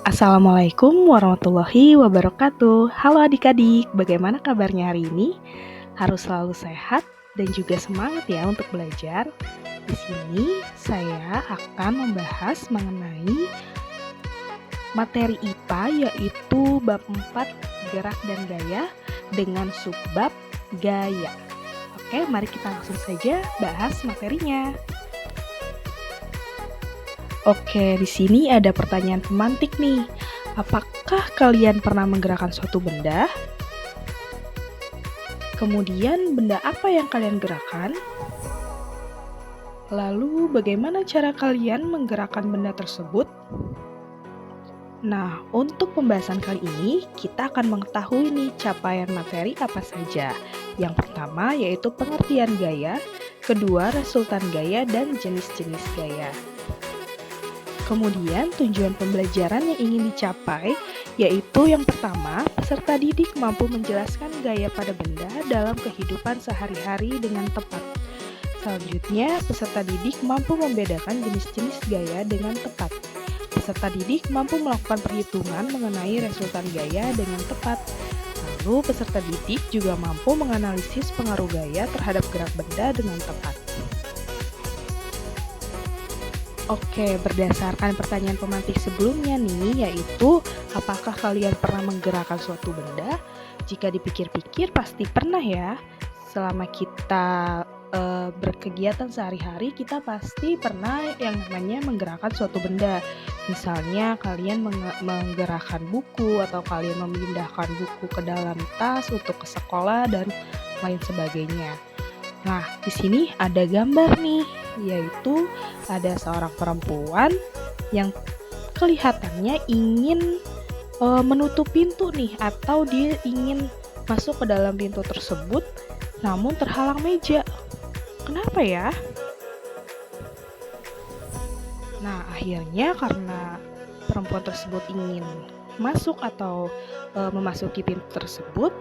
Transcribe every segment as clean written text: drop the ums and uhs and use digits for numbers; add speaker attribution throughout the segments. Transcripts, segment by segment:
Speaker 1: Assalamualaikum warahmatullahi wabarakatuh. Halo adik-adik, bagaimana kabarnya hari ini? Harus selalu sehat dan juga semangat ya untuk belajar. Di sini saya akan membahas mengenai materi IPA yaitu bab 4 gerak dan gaya dengan subbab gaya. Oke, mari kita langsung saja bahas materinya. Oke, di sini ada pertanyaan pemantik nih. Apakah kalian pernah menggerakkan suatu benda? Kemudian, benda apa yang kalian gerakkan? Lalu, bagaimana cara kalian menggerakkan benda tersebut? Nah, untuk pembahasan kali ini, kita akan mengetahui nih capaian materi apa saja. Yang pertama yaitu pengertian gaya, kedua resultan gaya, dan jenis-jenis gaya. Kemudian tujuan pembelajaran yang ingin dicapai yaitu yang pertama, peserta didik mampu menjelaskan gaya pada benda dalam kehidupan sehari-hari dengan tepat. Selanjutnya, peserta didik mampu membedakan jenis-jenis gaya dengan tepat. Peserta didik mampu melakukan perhitungan mengenai resultan gaya dengan tepat. Lalu, peserta didik juga mampu menganalisis pengaruh gaya terhadap gerak benda dengan tepat. Oke, berdasarkan pertanyaan pemantik sebelumnya nih, yaitu apakah kalian pernah menggerakkan suatu benda? Jika dipikir-pikir pasti pernah ya. Selama kita berkegiatan sehari-hari, kita pasti pernah yang namanya menggerakkan suatu benda. Misalnya kalian menggerakkan buku atau kalian memindahkan buku ke dalam tas untuk ke sekolah dan lain sebagainya. Nah, di sini ada gambar nih, yaitu ada seorang perempuan yang kelihatannya ingin menutup pintu nih, atau dia ingin masuk ke dalam pintu tersebut, namun terhalang meja. Kenapa ya? Nah, akhirnya karena perempuan tersebut ingin masuk atau memasuki pintu tersebut,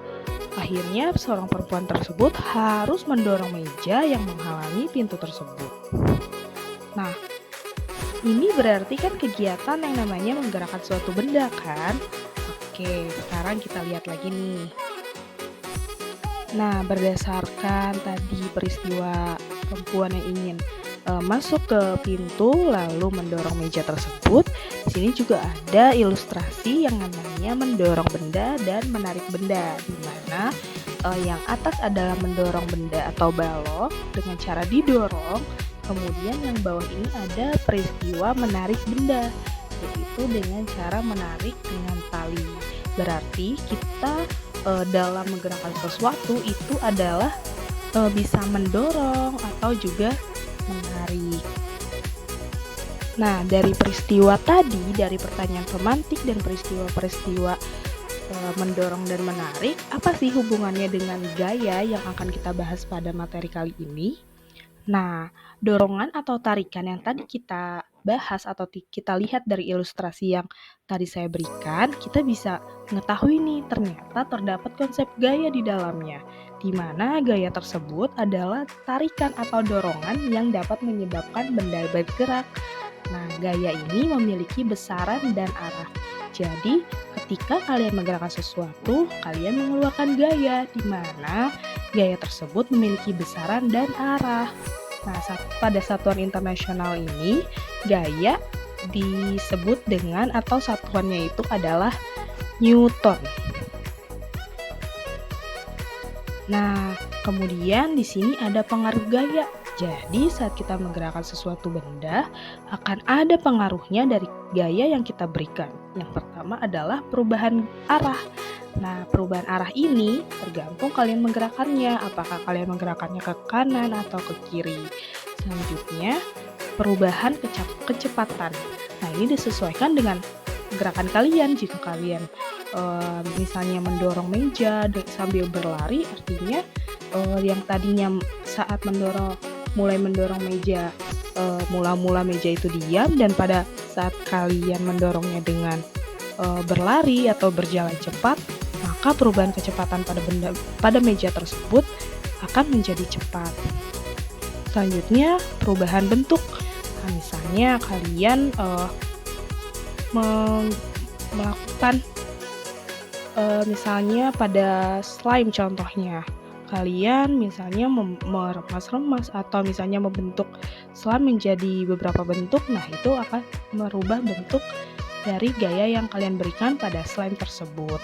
Speaker 1: akhirnya seorang perempuan tersebut harus mendorong meja yang menghalangi pintu tersebut. Nah, ini berarti kan kegiatan yang namanya menggerakkan suatu benda kan? Oke, sekarang kita lihat lagi nih. Nah, berdasarkan tadi peristiwa perempuan yang ingin masuk ke pintu lalu mendorong meja tersebut, di sini juga ada ilustrasi yang namanya mendorong benda dan menarik benda, di mana yang atas adalah mendorong benda atau balok dengan cara didorong, kemudian yang bawah ini ada peristiwa menarik benda, yaitu dengan cara menarik dengan tali. Berarti kita dalam menggerakkan sesuatu itu adalah bisa mendorong atau juga menarik. Nah, dari peristiwa tadi, dari pertanyaan pemantik dan peristiwa-peristiwa mendorong dan menarik, apa sih hubungannya dengan gaya yang akan kita bahas pada materi kali ini? Nah, dorongan atau tarikan yang tadi kita bahas atau kita lihat dari ilustrasi yang tadi saya berikan, kita bisa mengetahui nih ternyata terdapat konsep gaya di dalamnya, di mana gaya tersebut adalah tarikan atau dorongan yang dapat menyebabkan benda bergerak. Nah, gaya ini memiliki besaran dan arah. Jadi, ketika kalian menggerakkan sesuatu, kalian mengeluarkan gaya, di mana gaya tersebut memiliki besaran dan arah. Nah, pada satuan internasional ini, gaya disebut dengan atau satuannya itu adalah Newton. Nah, kemudian di sini ada pengaruh gaya. Jadi, saat kita menggerakkan sesuatu benda, akan ada pengaruhnya dari gaya yang kita berikan. Yang pertama adalah perubahan arah. Nah, perubahan arah ini tergantung kalian menggerakkannya, apakah kalian menggerakkannya ke kanan atau ke kiri. Selanjutnya, perubahan kecepatan. Nah, ini disesuaikan dengan gerakan kalian. Jika kalian misalnya mendorong meja sambil berlari, artinya yang tadinya saat mulai mendorong meja, mula-mula meja itu diam, dan pada saat kalian mendorongnya dengan berlari atau berjalan cepat, maka perubahan kecepatan pada meja tersebut akan menjadi cepat. Selanjutnya, perubahan bentuk. Nah, misalnya kalian melakukan misalnya pada slime contohnya, kalian misalnya meremas-remas atau misalnya membentuk slime menjadi beberapa bentuk, nah itu akan merubah bentuk dari gaya yang kalian berikan pada slime tersebut.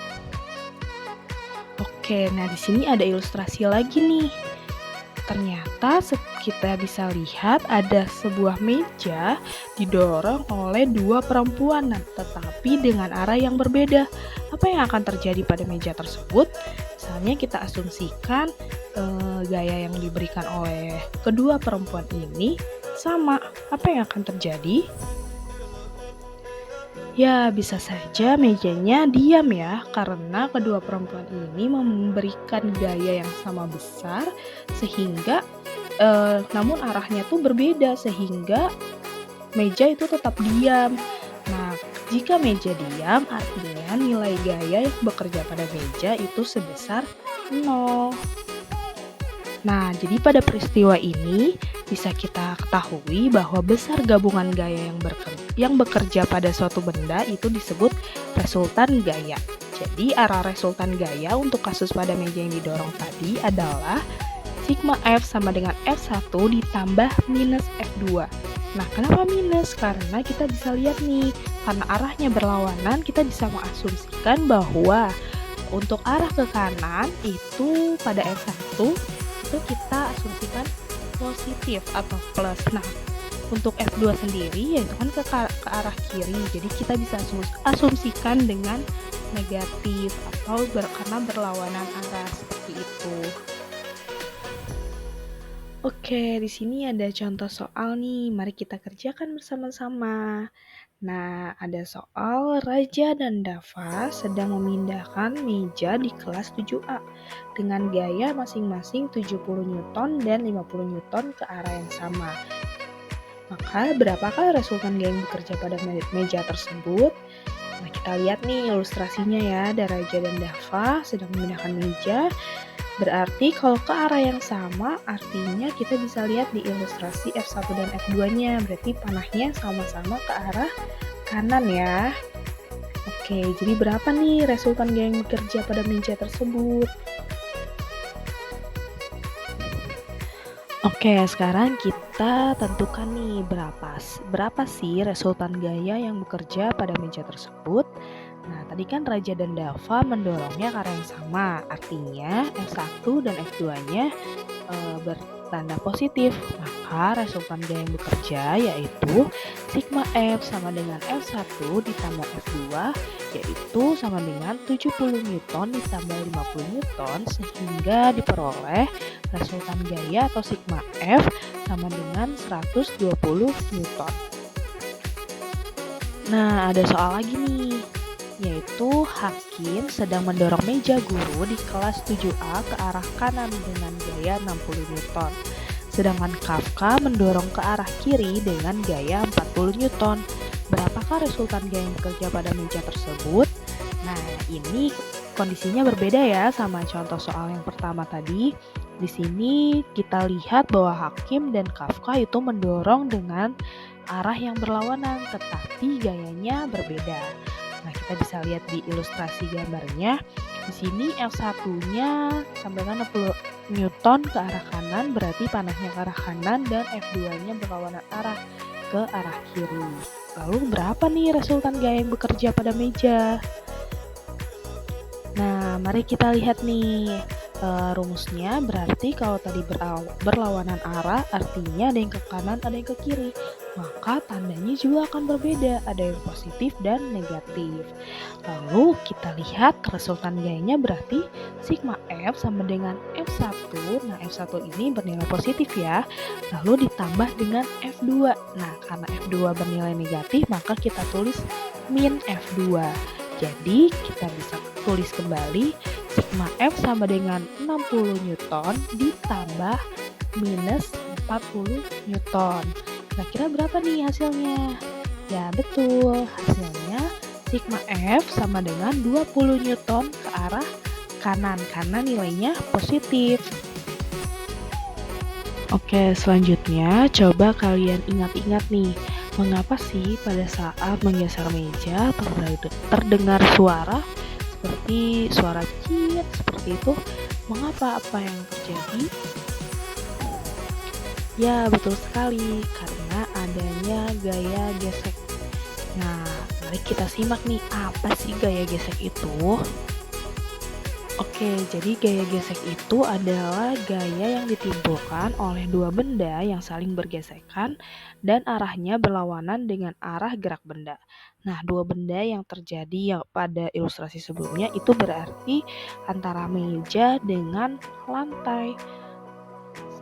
Speaker 1: Oke, nah di sini ada ilustrasi lagi nih. Ternyata kita bisa lihat ada sebuah meja didorong oleh dua perempuan, tetapi dengan arah yang berbeda. Apa yang akan terjadi pada meja tersebut? Misalnya kita asumsikan gaya yang diberikan oleh kedua perempuan ini sama. Apa yang akan terjadi? Ya, bisa saja mejanya diam ya, karena kedua perempuan ini memberikan gaya yang sama besar, sehingga namun arahnya tuh berbeda, sehingga meja itu tetap diam. Nah, jika meja diam, artinya nilai gaya yang bekerja pada meja itu sebesar 0. Nah, jadi pada peristiwa ini bisa kita ketahui bahwa besar gabungan gaya yang bekerja pada suatu benda itu disebut resultan gaya. Jadi arah resultan gaya untuk kasus pada meja yang didorong tadi adalah sigma F sama dengan F1 ditambah minus F2. Nah, kenapa minus? Karena kita bisa lihat nih, karena arahnya berlawanan, kita bisa mengasumsikan bahwa untuk arah ke kanan itu pada F1 itu kita asumsikan positif atau plus. Nah, untuk F2 sendiri yaitu kan ke arah kiri, jadi kita bisa asumsikan dengan negatif atau karena berlawanan arah seperti itu. Oke, di sini ada contoh soal nih, mari kita kerjakan bersama-sama. Nah, ada soal Raja dan Dava sedang memindahkan meja di kelas 7A dengan gaya masing-masing 70 Newton dan 50 Newton ke arah yang sama. Maka, berapakah resultan gaya yang bekerja pada meja tersebut? Nah, kita lihat nih ilustrasinya ya, ada Raja dan Dava sedang memindahkan meja. Berarti kalau ke arah yang sama, artinya kita bisa lihat di ilustrasi F1 dan F2-nya. Berarti panahnya sama-sama ke arah kanan ya. Oke, jadi berapa nih resultan gaya yang bekerja pada meja tersebut? Oke, sekarang kita tentukan nih berapa sih resultan gaya yang bekerja pada meja tersebut. Nah, tadi kan Raja dan Dava mendorongnya ke arah yang sama, artinya F1 dan F2-nya bertanda positif. Maka resultan gaya yang bekerja yaitu sigma F sama dengan F1 ditambah F2, yaitu sama dengan 70 Newton ditambah 50 Newton, sehingga diperoleh resultan gaya atau sigma F sama dengan 120 Newton. Nah, ada soal lagi nih, yaitu Hakim sedang mendorong meja guru di kelas 7A ke arah kanan dengan gaya 60 Newton. Sedangkan Kafka mendorong ke arah kiri dengan gaya 40 Newton. Berapakah resultan gaya yang bekerja pada meja tersebut? Nah, ini kondisinya berbeda ya sama contoh soal yang pertama tadi. Di sini kita lihat bahwa Hakim dan Kafka itu mendorong dengan arah yang berlawanan, tetapi gayanya berbeda. Nah, kita bisa lihat di ilustrasi gambarnya. Di sini F1-nya sampai dengan 60 Newton ke arah kanan, berarti panahnya ke arah kanan, dan F2-nya berlawanan arah ke arah kiri. Lalu berapa nih resultan gaya yang bekerja pada meja? Nah, mari kita lihat nih rumusnya. Berarti kalau tadi berlawanan arah, artinya ada yang ke kanan, ada yang ke kiri. Maka tandanya juga akan berbeda, ada yang positif dan negatif. Lalu kita lihat resultan gayanya berarti sigma F sama dengan F1. Nah, F1 ini bernilai positif ya. Lalu ditambah dengan F2. Nah, karena F2 bernilai negatif, maka kita tulis min F2. Jadi, kita bisa tulis kembali sigma F sama dengan 60 Newton ditambah minus 40 Newton. Kira-kira berapa nih hasilnya? Ya betul, hasilnya sigma F sama dengan 20 Newton ke arah kanan karena nilainya positif. Oke, selanjutnya coba kalian ingat-ingat nih, Mengapa sih pada saat menggeser meja terdengar suara seperti suara "ciet" seperti itu? Mengapa? Apa yang terjadi? Ya, betul sekali, karena adanya gaya gesek. Nah, mari kita simak nih, apa sih gaya gesek itu? Oke, jadi gaya gesek itu adalah gaya yang ditimbulkan oleh dua benda yang saling bergesekan dan arahnya berlawanan dengan arah gerak benda. Nah, dua benda yang terjadi yang pada ilustrasi sebelumnya itu berarti antara meja dengan lantai.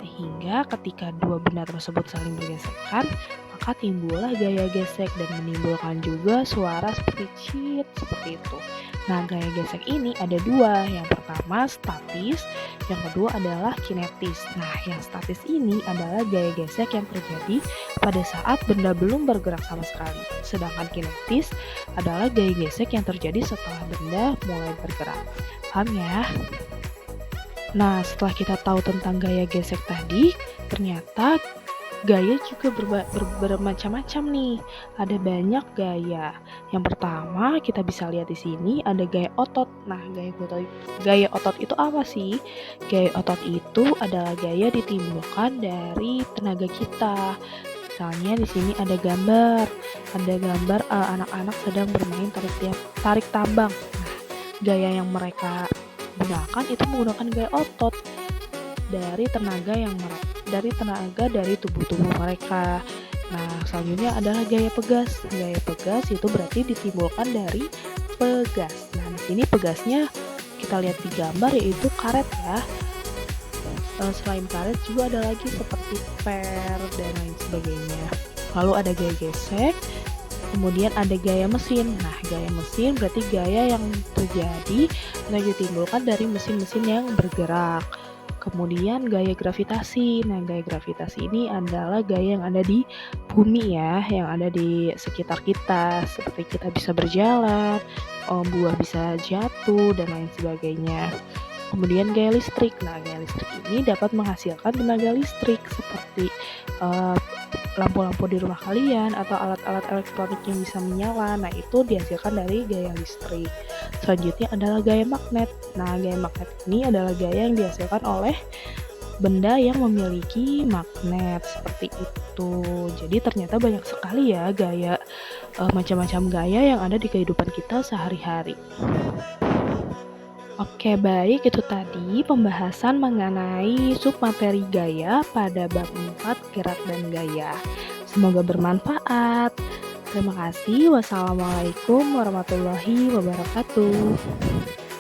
Speaker 1: Sehingga ketika dua benda tersebut saling bergesekan, maka timbullah gaya gesek dan menimbulkan juga suara seperti "cit" seperti itu. Nah, gaya gesek ini ada dua. Yang pertama statis, yang kedua adalah kinetis. Nah, yang statis ini adalah gaya gesek yang terjadi pada saat benda belum bergerak sama sekali. Sedangkan kinetis adalah gaya gesek yang terjadi setelah benda mulai bergerak. Paham ya? Nah, setelah kita tahu tentang gaya gesek tadi, ternyata gaya juga bermacam-macam nih. Ada banyak gaya. Yang pertama, kita bisa lihat di sini ada gaya otot. Nah, gaya otot itu apa sih? Gaya otot itu adalah gaya ditimbulkan dari tenaga kita. Misalnya di sini ada gambar anak-anak sedang bermain tarik tambang. Nah, gaya yang mereka gunakan itu menggunakan gaya otot dari tenaga dari tubuh mereka. Nah, selanjutnya adalah gaya pegas. Gaya pegas itu berarti ditimbulkan dari pegas. Nah, di sini pegasnya kita lihat di gambar yaitu karet ya. Selain karet juga ada lagi seperti per dan lain sebagainya. Lalu ada gaya gesek. Kemudian ada gaya mesin. Nah, gaya mesin berarti gaya yang terjadi atau ditimbulkan dari mesin-mesin yang bergerak. Kemudian gaya gravitasi. Nah, gaya gravitasi ini adalah gaya yang ada di bumi ya, yang ada di sekitar kita. Seperti kita bisa berjalan, buah bisa jatuh, dan lain sebagainya. Kemudian gaya listrik. Nah, gaya listrik ini dapat menghasilkan tenaga listrik seperti lampu-lampu di rumah kalian atau alat-alat elektronik yang bisa menyala. Nah, itu dihasilkan dari gaya listrik. Selanjutnya adalah gaya magnet. Nah, gaya magnet ini adalah gaya yang dihasilkan oleh benda yang memiliki magnet seperti itu. Jadi ternyata banyak sekali ya gaya, macam-macam gaya yang ada di kehidupan kita sehari-hari. Oke, baik, itu tadi pembahasan mengenai submateri gaya pada bab 4 gerak dan gaya. Semoga bermanfaat. Terima kasih. Wassalamualaikum warahmatullahi wabarakatuh.